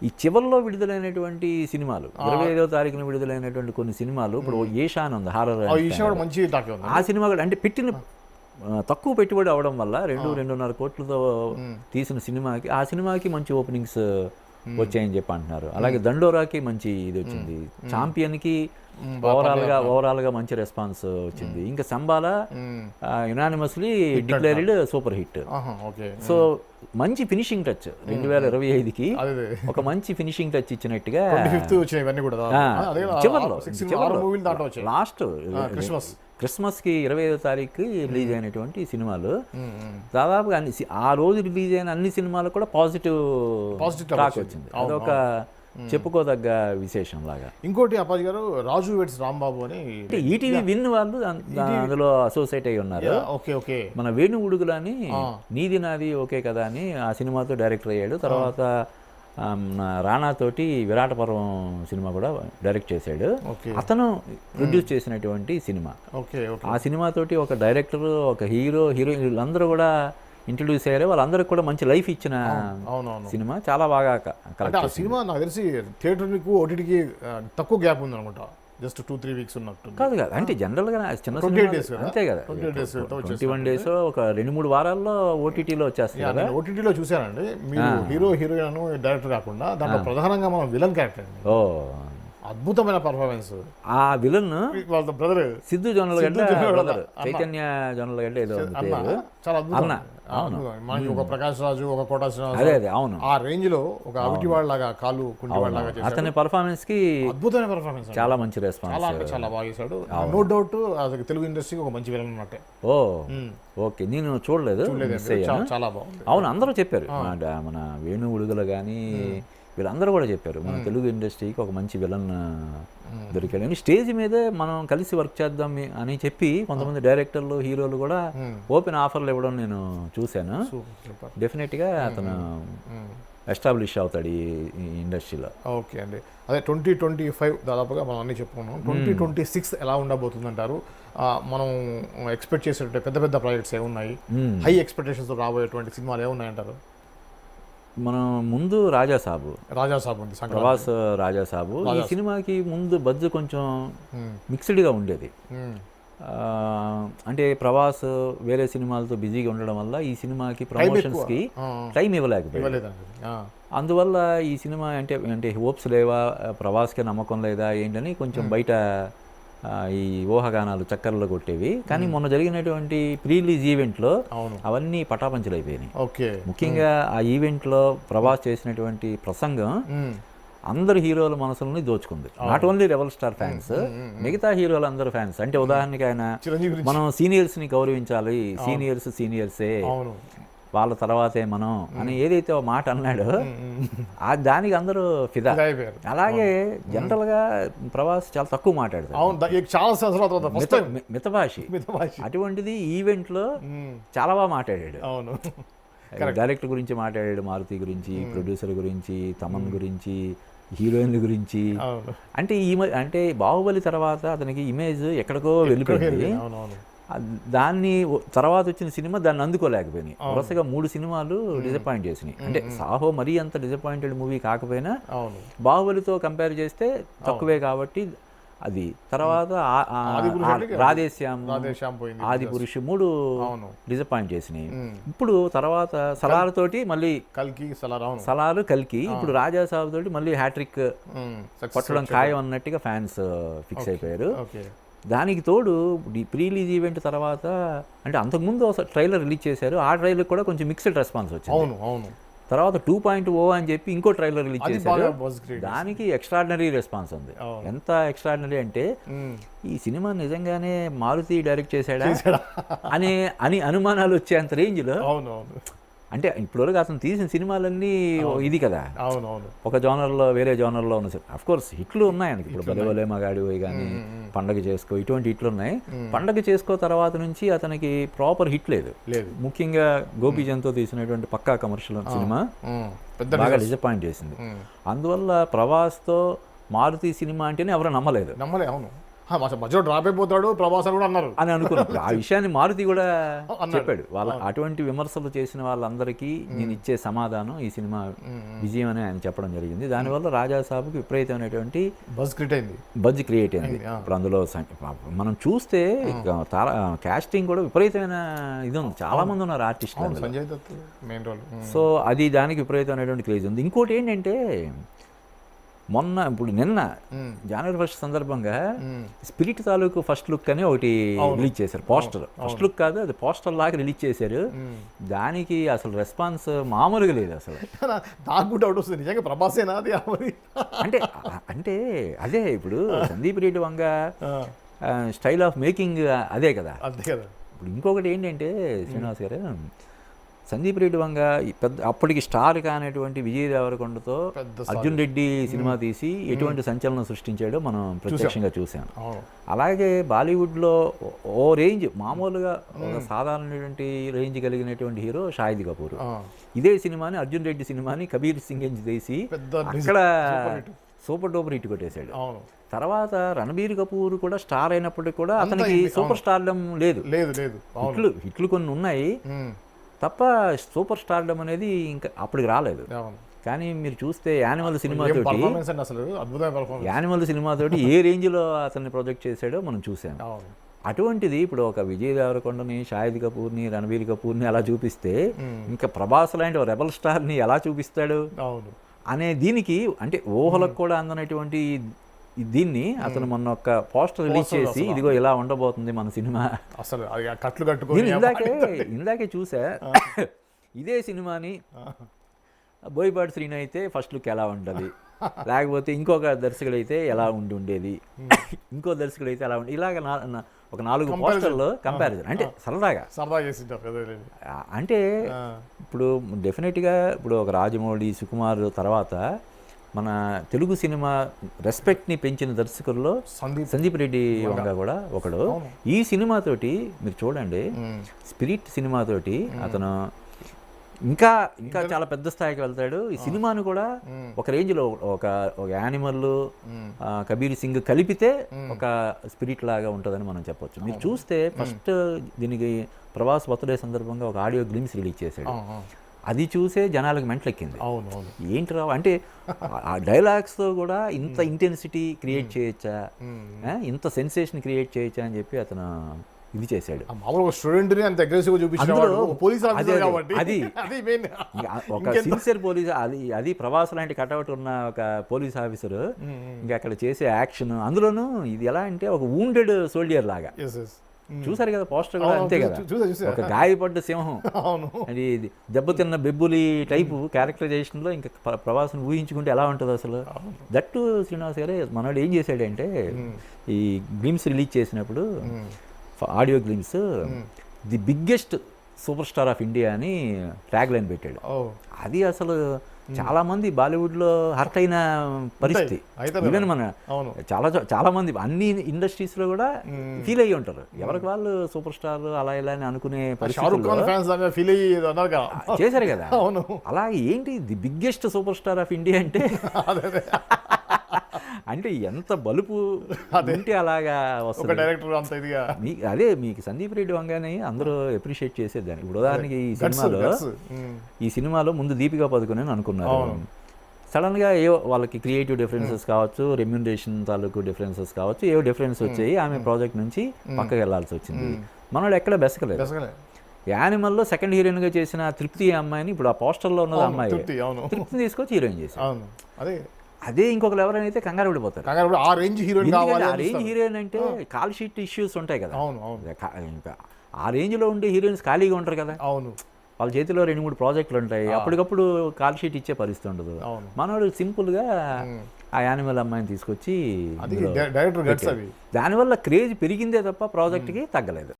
ఈ చివరిలో విడుదలైనటువంటి సినిమాలు 25వ తారీఖున విడుదలైనటువంటి కొన్ని సినిమాలు ఇప్పుడు ఈషా అని ఉంది హారర్, మంచి టాక్ ఉంది. ఆ సినిమా కూడా అంటే పెట్టిన తక్కువ పెట్టుబడి అవడం వల్ల 2-2.5 కోట్లతో తీసిన సినిమాకి ఆ సినిమాకి మంచి ఓపెనింగ్స్ వచ్చాయని చెప్పి అంటున్నారు. అలాగే దండోరాకి మంచి ఇది వచ్చింది, ఛాంపియన్కి ఓవరాల్గా మంచి రెస్పాన్స్ వచ్చింది. ఇంకా Shambhala unanimously declared super hit. So మంచి ఫినిషింగ్ టచ్ 2025కి ఒక మంచి ఫినిషింగ్ టచ్ ఇచ్చినట్టుగా చివరిలో లాస్ట్ క్రిస్మస్కి 25వ తారీఖు రిలీజ్ అయినటువంటి సినిమాలు దాదాపుగా ఆ రోజు రిలీజ్ అయిన అన్ని సినిమాలు కూడా పాజిటివ్ టాక్ వచ్చింది. అదొక చెప్పుకోదగ్గ విశేషం లాగా. ఇంకోటి అప్పాజీ గారు, రాజు వెడ్స్ రాంబాబు అని ఈటీవీ విన్ వాళ్ళు అందులో అసోసియేట్ అయి ఉన్నారు. మన వేణు ఉడుగులు అని నీది నాది ఓకే కదా అని ఆ సినిమాతో డైరెక్టర్ అయ్యాడు. తర్వాత రాణా తోటి విరాట పర్వం సినిమా కూడా డైరెక్ట్ చేశాడు. అతను ప్రొడ్యూస్ చేసినటువంటి సినిమా. ఆ సినిమాతోటి ఒక డైరెక్టర్, ఒక హీరోయిన్ వీళ్ళందరూ కూడా ఇంట్రడ్యూస్ అయ్యారు. వాళ్ళందరికీ కూడా మంచి లైఫ్ ఇచ్చిన సినిమా, చాలా బాగా సినిమా. నాకు తెలిసి థియేటర్కి ఓటీటీకి తక్కువ గ్యాప్ ఉంది అనుకుంటా, జస్ట్ 2-3 వీక్స్ ఉన్నట్టు కాదు కదా. అంటే జనరల్గా చిన్న అంతే కదా, 21 days ఒక 2-3 వారాల్లో ఓటీటీలో వచ్చేస్తుంది కదా. ఓటీటీలో చూసానండి. మీరు హీరోయిన్ డైరెక్టర్ కాకుండా దాంట్లో ప్రధానంగా మనం విలన్ క్యారెక్టర్ అండి. అద్భుతమైన పర్ఫార్మెన్స్. ఆ విలన్ వాళ్ళ బ్రదర్ సిద్ధు జొన్నలగడ్డ, చైతన్య జొన్నలగడ్డ ఏదో చాలా అద్భుతం. మనకి ఒక ప్రకాష్ రాజు, ఒక కోటా శ్రీనివాస్, అవును, ఆ రేంజ్ లో ఒక అవిటివాళ్ళలాగా కాలు కుంటివాళ్ళలాగా చేశాడు. అతని పర్ఫార్మెన్స్ కి అద్భుతమైన పర్ఫార్మెన్స్, చాలా మంచి రెస్పాన్స్, చాలా బాగా చేశాడు. నో డౌట్ అది తెలుగు ఇండస్ట్రీకి ఒక మంచి విలన్ అన్నట్టే. ఓకే, నేను చూడలేదు, చాలా బాగుంది. అవును, అందరూ చెప్పారు. మన వేణు ఉడుగుల కానీ వీళ్ళందరూ కూడా చెప్పారు మన తెలుగు ఇండస్ట్రీకి ఒక మంచి విలన్ దొరికాడు అని. స్టేజ్ మీదే మనం కలిసి వర్క్ చేద్దాం అని చెప్పి కొంతమంది డైరెక్టర్లు, హీరోలు కూడా ఓపెన్ ఆఫర్లు ఇవ్వడం నేను చూశాను. డెఫినెట్గా అతను ఎస్టాబ్లిష్ అవుతాడు ఈ ఇండస్ట్రీలో. ఓకే అండి. అదే 2025 దాదాపుగా మనం అన్నీ చెప్పుకున్నాం. 2026 ఎలా ఉండబోతుందంటారు? మనం ఎక్స్పెక్ట్ చేసేటట్టు పెద్ద పెద్ద ప్రాజెక్ట్స్ ఏమున్నాయి? హై ఎక్స్పెక్టేషన్స్తో రాబోయేటువంటి సినిమాలు ఏమున్నాయంటారు? మనం ముందు రాజాసాబు ఉంది, ప్రభాస్ రాజాసాబు. ఈ సినిమాకి ముందు బడ్జ్ కొంచెం మిక్స్డ్గా ఉండేది. అంటే ప్రభాస్ వేరే సినిమాలతో బిజీగా ఉండడం వల్ల ఈ సినిమాకి ప్రమోషన్స్కి టైం ఇవ్వలేకపోయాడు. అందువల్ల ఈ సినిమా అంటే హోప్స్ లేవా, ప్రభాస్కి నమ్మకం లేదా ఏంటని కొంచెం బయట ఈ ఊహాగానాలు చక్కర్లో కొట్టేవి. కానీ మొన్న జరిగినటువంటి ప్రీ రిలీజ్ ఈవెంట్లో అవన్నీ పటాపంచలు అయిపోయినాయి. ముఖ్యంగా ఆ ఈవెంట్లో ప్రభాస్ చేసినటువంటి ప్రసంగం అందరు హీరోల మనసులని దోచుకుంది. Not only rebel star fans, మిగతా హీరోలు అందరు ఫ్యాన్స్. అంటే ఉదాహరణకి ఆయన మనం సీనియర్స్ని గౌరవించాలి, సీనియర్సే వాళ్ళ తర్వాతే మనం అని ఏదైతే ఒక మాట అన్నాడో దానికి అందరూ ఫిదా. అలాగే జనరల్గా ప్రభాస్ చాలా తక్కువ మాట్లాడతాడు, మితభాషి. అటువంటిది ఈవెంట్లో చాలా బాగా మాట్లాడాడు. డైరెక్టర్ గురించి మాట్లాడాడు, మారుతి గురించి, ప్రొడ్యూసర్ గురించి, తమన్ గురించి, హీరోయిన్ల గురించి. అంటే బాహుబలి తర్వాత అతనికి ఇమేజ్ ఎక్కడికో వెళ్ళిపోయింది. దాన్ని తర్వాత వచ్చిన సినిమా దాన్ని అందుకోలేకపోయినాయి. వరుసగా 3 సినిమాలు డిసప్పాయింట్ చేసినాయి. అంటే సాహో మరీ అంత డిసప్పాయింటెడ్ మూవీ కాకపోయినా బాహుబలితో కంపేర్ చేస్తే తక్కువే కాబట్టి అది. తర్వాత రాధేశ్యామ్, ఆది పురుష్ 3 డిసప్పాయింట్ చేసినాయి. ఇప్పుడు తర్వాత సలార్ తోటి మళ్ళీ సలార్ కల్కి, ఇప్పుడు రాజాసాబు తోటి మళ్ళీ హ్యాట్రిక్ కొట్టడం ఖాయం అన్నట్టుగా ఫ్యాన్స్ ఫిక్స్ అయిపోయారు. దానికి తోడు ప్రీ రిలీజ్ ఈవెంట్ తర్వాత, అంటే అంతకుముందు ట్రైలర్ రిలీజ్ చేశారు, ఆ ట్రైలర్ కూడా కొంచెం మిక్స్డ్ రెస్పాన్స్ వచ్చింది. తర్వాత 2.0 అని చెప్పి ఇంకో ట్రైలర్ రిలీజ్ చేశారు, దానికి ఎక్స్ట్రాడినరీ రెస్పాన్స్ ఉంది. ఎంత ఎక్స్ట్రాడినరీ అంటే ఈ సినిమా నిజంగానే మారుతి డైరెక్ట్ చేశాడా అని అనుమానాలు వచ్చేంత రేంజ్లో. అంటే ఇప్పటివరకు అతను తీసిన సినిమాలన్నీ ఇది కదా, ఒక జోనర్లో వేరే జోనర్లో ఉన్న. అఫ్ కోర్స్ హిట్లు ఉన్నాయి ఆయనకి. ఇప్పుడు బలే మగాడి పోయి కానీ, పండగ చేసుకో, ఇటువంటి హిట్లు ఉన్నాయి. పండగ చేసుకో తర్వాత నుంచి అతనికి ప్రాపర్ హిట్ లేదు. ముఖ్యంగా గోపీచంద్తో తీసినటువంటి పక్కా కమర్షియల్ సినిమా బాగా డిసప్పాయింట్ చేసింది. అందువల్ల ప్రభాస్తో మారుతి సినిమా అంటేనే ఎవరు నమ్మలేదు. మధ్యలో డ్రాప్ అయిపోతాడు ప్రభాస్ అని కూడా అన్నారు అని అనుకున్నప్పుడు ఆ విషయాన్ని మారుతి కూడా చెప్పాడు. వాళ్ళ అటువంటి విమర్శలు చేసిన వాళ్ళందరికీ నేను ఇచ్చే సమాధానం ఈ సినిమా విజయం అని ఆయన చెప్పడం జరిగింది. దానివల్ల రాజాసాబ్కి విపరీతమైనటువంటి బజ్ క్రియేట్ అయింది. ఇప్పుడు అందులో మనం చూస్తే కాస్టింగ్ కూడా విపరీతమైన ఇది ఉంది, చాలా మంది ఉన్నారు ఆర్టిస్టులు. Sanjay Dutt main role. So అది దానికి విపరీతమైనటువంటి క్రేజ్ ఉంది. ఇంకోటి ఏంటంటే నిన్న జనవరి 1 సందర్భంగా స్పిరిట్ తాలూకు ఫస్ట్ లుక్ అని ఒకటి రిలీజ్ చేశారు. పోస్టర్, ఫస్ట్ లుక్ కాదు అది పోస్టర్ లాగా రిలీజ్ చేశారు. దానికి అసలు రెస్పాన్స్ మామూలుగా లేదు అసలు. నాకు కూడా డౌట్ వస్తుంది, నిజంగా ప్రభాసేనా అది? అంటే అంటే అదే ఇప్పుడు Sandeep Reddy Vanga style of making అదే కదా. ఇప్పుడు ఇంకొకటి ఏంటంటే శ్రీనివాస్ గారు, సందీప్ రెడ్డి వంగ అప్పటికి స్టార్ కానటువంటి విజయ్ దేవరకొండతో అర్జున్ రెడ్డి సినిమా తీసి ఎటువంటి సంచలనం సృష్టించాడో మనం ప్రత్యక్షంగా చూసాం. అలాగే బాలీవుడ్లో ఓ రేంజ్ మామూలుగా సాధారణటువంటి రేంజ్ కలిగినటువంటి హీరో షాహిద్ కపూర్. ఇదే సినిమాని అర్జున్ రెడ్డి సినిమాని కబీర్ సింగ్ తీసి అక్కడ సూపర్ డూపర్ హిట్ కొట్టేశాడు. తర్వాత రణబీర్ కపూర్ కూడా స్టార్ అయినప్పటికీ కూడా అతనికి సూపర్ స్టార్డమ్ లేదు. హిట్లు కొన్ని ఉన్నాయి తప్ప సూపర్ స్టార్డమ్ అనేది ఇంకా అప్పటికి రాలేదు. కానీ మీరు చూస్తే యానిమల్ సినిమాతోటి ఏ రేంజ్లో అతన్ని ప్రొజెక్ట్ చేశాడో మనం చూసాం. అటువంటిది ఇప్పుడు ఒక విజయ్ దేవరకొండని, షాహిద్ కపూర్ని, రణబీర్ కపూర్ని అలా చూపిస్తే ఇంకా ప్రభాస్ లాంటి రెబల్ స్టార్ని ఎలా చూపిస్తాడు అనే దీనికి అంటే ఊహలకు కూడా అందనటువంటి దీన్ని అతను మొన్న ఒక పోస్టర్ రిలీజ్ చేసి ఇదిగో ఇలా ఉండబోతుంది మన సినిమా అసలు కట్లు కట్టుకొని ఇందాకే చూసా. ఇదే సినిమాని బోయపాటి శ్రీను అయితే ఫస్ట్ లుక్ ఎలా ఉంటుంది, లేకపోతే ఇంకొక దర్శకుడు అయితే ఎలా ఉండేది, ఇంకో దర్శకుడు అయితే ఎలా ఉండి, ఇలాగ ఒక 4 పోస్టర్లు కంపారిజన్ అంటే సరదాగా అంటే ఇప్పుడు డెఫినెట్గా ఇప్పుడు ఒక రాజమౌళి, సుకుమార్ తర్వాత మన తెలుగు సినిమా రెస్పెక్ట్ని పెంచిన దర్శకుల్లో సందీప్ రెడ్డి వంగ కూడా ఒకడు. ఈ సినిమాతోటి మీరు చూడండి, స్పిరిట్ సినిమాతోటి అతను ఇంకా ఇంకా చాలా పెద్ద స్థాయికి వెళ్తాడు. ఈ సినిమాను కూడా ఒక రేంజ్లో ఒక యానిమల్, కబీర్ సింగ్ కలిపితే ఒక స్పిరిట్ లాగా ఉంటుందని మనం చెప్పొచ్చు. మీరు చూస్తే ఫస్ట్ దీనికి ప్రభాస్ బర్త్డే సందర్భంగా ఒక ఆడియో గ్లిమ్స్ రిలీజ్ చేశాడు. అది చూసే జనాలకు మెంట్లెక్కింది. ఏంటి రావు అంటే ఆ డైలాగ్స్తో కూడా ఇంత ఇంటెన్సిటీ క్రియేట్ చేయొచ్చా, ఇంత సెన్సేషన్ క్రియేట్ చేయొచ్చా అని చెప్పి అతను ఇది చేశాడు. ఒక సిన్సియర్ పోలీస్, అది ప్రభాస్ లాంటి కటౌట్ ఉన్న ఒక పోలీస్ ఆఫీసర్ ఇంకా అక్కడ చేసే యాక్షన్, అందులోనూ ఇది ఎలా అంటే ఒక వూండెడ్ సోల్జర్ లాగా. చూసారు కదా పోస్టర్ కూడా అంతే కదా, ఒక గాయపడ్డ సింహం అది దెబ్బతిన్న బెబ్బులి టైపు క్యారెక్టరైజేషన్లో ఇంకా ప్రభాస్ని ఊహించుకుంటే ఎలా ఉంటుంది అసలు. దట్టు శ్రీనివాస్ గారే మనోడు ఏం చేశాడంటే ఈ గ్లిమ్స్ రిలీజ్ చేసినప్పుడు audio glimpse the biggest super star of India అని ట్యాగ్ లైన్ పెట్టాడు. అది అసలు చాలా మంది బాలీవుడ్లో హర్ట్ అయిన పరిస్థితి. ఈవెన్ మన చాలా మంది అన్ని ఇండస్ట్రీస్లో కూడా ఫీల్ అయ్యి ఉంటారు. ఎవరికి వాళ్ళు సూపర్ స్టార్ అలా ఇలా అని అనుకునే పరిస్థితి చేశారు కదా. అలా ఏంటి the biggest super star of India అంటే అంటే ఎంత బలుపు ఉంటే అలాగా వస్తుంది డైరెక్టర్ అంత ఇదిగా. అదే మీకు సందీప్ రెడ్డి వంగానే అందరూ అప్రిషియేట్ చేసేదాన్ని. ఇప్పుడు ఉదాహరణకి ఈ సినిమాలో ముందు దీపికా పదుకొని అనుకున్నారు, సడన్గా ఏవో వాళ్ళకి క్రియేటివ్ డిఫరెన్సెస్ కావచ్చు, రెమ్యూనరేషన్ తాలూకు డిఫరెన్సెస్ కావచ్చు, ఏవో డిఫరెన్స్ వచ్చాయి, ఆమె ప్రాజెక్ట్ నుంచి పక్కకి వెళ్లాల్సి వచ్చింది. మనోడు ఎక్కడ బెసకలేదు. యానిమల్లో సెకండ్ హీరోయిన్గా చేసిన తృప్తి అమ్మాయిని ఇప్పుడు ఆ పోస్టర్లో ఉన్నది అమ్మాయి తృప్తిని తీసుకొచ్చి హీరోయిన్ చేశారు. అదే ఇంకొకరు ఎవరైనా కంగారు పడిపోతారు. ఆ రేంజ్ హీరోయిన్ అంటే కాల్ షీట్ ఇష్యూస్ ఉంటాయి కదా, ఆ రేంజ్లో ఉండే హీరోయిన్స్ ఖాళీగా ఉంటారు కదా. వాళ్ళ చేతిలో 2-3 ప్రాజెక్టులు ఉంటాయి, అప్పటికప్పుడు కాల్ షీట్ ఇచ్చే పరిస్థితి ఉండదు. మనోడు సింపుల్గా ఆ యానిమల్ అమ్మాయిని తీసుకొచ్చి దానివల్ల క్రేజ్ పెరిగిందే తప్ప ప్రాజెక్ట్కి తగ్గలేదు.